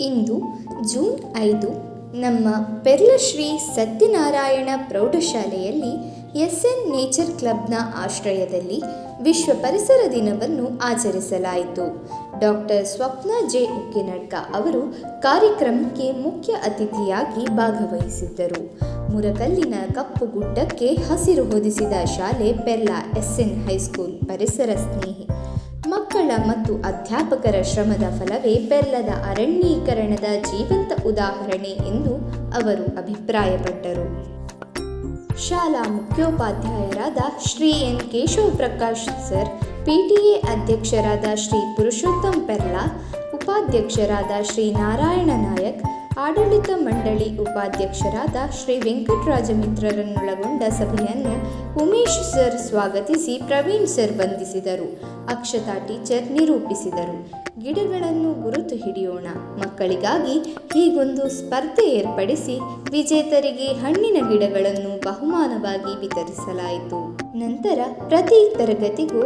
ಇಂದು June 5 ನಮ್ಮ ಪೆರ್ಲಶ್ರೀ ಸತ್ಯನಾರಾಯಣ ಪ್ರೌಢಶಾಲೆಯಲ್ಲಿ SN nature ಕ್ಲಬ್ನ ಆಶ್ರಯದಲ್ಲಿ ವಿಶ್ವ ಪರಿಸರ ದಿನವನ್ನು ಆಚರಿಸಲಾಯಿತು. ಡಾಕ್ಟರ್ ಸ್ವಪ್ನ ಜೆ ಉಕ್ಕಿನಡ್ಕ ಅವರು ಕಾರ್ಯಕ್ರಮಕ್ಕೆ ಮುಖ್ಯ ಅತಿಥಿಯಾಗಿ ಭಾಗವಹಿಸಿದ್ದರು. ಮುರಕಲ್ಲಿನ ಕಪ್ಪು ಗುಡ್ಡಕ್ಕೆ ಹಸಿರು ಹೊದಿಸಿದ ಶಾಲೆ ಪೆರ್ಲಾ ಎಸ್ಎನ್ ಹೈಸ್ಕೂಲ್ ಪರಿಸರ ಸ್ನೇಹಿ. ಮಕ್ಕಳ ಮತ್ತು ಅಧ್ಯಾಪಕರ ಶ್ರಮದ ಫಲವೇ ಪೆರ್ಲದ ಅರಣ್ಯೀಕರಣದ ಜೀವಂತ ಉದಾಹರಣೆ ಎಂದು ಅವರು ಅಭಿಪ್ರಾಯಪಟ್ಟರು. ಶಾಲಾ ಮುಖ್ಯೋಪಾಧ್ಯಾಯರಾದ Shri N Keshava Prakash sir, PTA ಅಧ್ಯಕ್ಷರಾದ ಶ್ರೀ ಪುರುಷೋತ್ತಮ್ ಪೆರ್ಲಾ, ಉಪಾಧ್ಯಕ್ಷರಾದ ಶ್ರೀ ನಾರಾಯಣ ನಾಯಕ್, ಆಡಳಿತ ಮಂಡಳಿ ಉಪಾಧ್ಯಕ್ಷರಾದ ಶ್ರೀ ವೆಂಕಟರಾಜ ಮಿತ್ರರನ್ನೊಳಗೊಂಡ ಸಭೆಯನ್ನು ಉಮೇಶ್ ಸರ್ ಸ್ವಾಗತಿಸಿ ಪ್ರವೀಣ್ ಸರ್ ವಂದಿಸಿದರು. ಅಕ್ಷತಾ ಟೀಚರ್ ನಿರೂಪಿಸಿದರು. ಗಿಡಗಳನ್ನು ಗುರುತು ಹಿಡಿಯೋಣ ಮಕ್ಕಳಿಗಾಗಿ ಹೀಗೊಂದು ಸ್ಪರ್ಧೆ ಏರ್ಪಡಿಸಿ ವಿಜೇತರಿಗೆ ಹಣ್ಣಿನ ಗಿಡಗಳನ್ನು ಬಹುಮಾನವಾಗಿ ವಿತರಿಸಲಾಯಿತು. ನಂತರ ಪ್ರತಿ ತರಗತಿಗೂ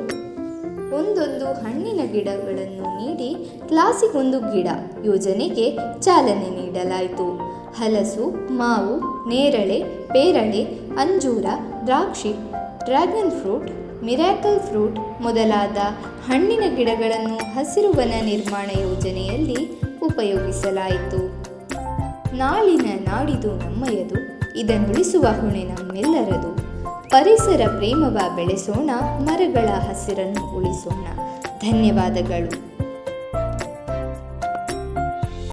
ಒಂದೊಂದು ಹಣ್ಣಿನ ಗಿಡಗಳನ್ನು ನೀಡಿ ಕ್ಲಾಸಿಗೊಂದು ಗಿಡ ಯೋಜನೆಗೆ ಚಾಲನೆ ನೀಡಲಾಯಿತು. ಹಲಸು, ಮಾವು, ನೇರಳೆ, ಪೇರಳೆ, ಅಂಜೂರ, ದ್ರಾಕ್ಷಿ, ಡ್ರ್ಯಾಗನ್ ಫ್ರೂಟ್, ಮಿರಾಕಲ್ ಫ್ರೂಟ್ ಮೊದಲಾದ ಹಣ್ಣಿನ ಗಿಡಗಳನ್ನು ಹಸಿರು ವನ ನಿರ್ಮಾಣ ಯೋಜನೆಯಲ್ಲಿ ಉಪಯೋಗಿಸಲಾಯಿತು. ನಾಳಿನ ನಾಡಿದು ನಮ್ಮಯದು, ಇದನ್ನುಳಿಸುವ ಹೊಣೆ ನಮ್ಮೆಲ್ಲರದು. ಪರಿಸರ ಪ್ರೇಮವ ಬೆಳೆಸೋಣ, ಮರಗಳ ಹಸಿರನ್ನು ಉಳಿಸೋಣ. ಧನ್ಯವಾದಗಳು.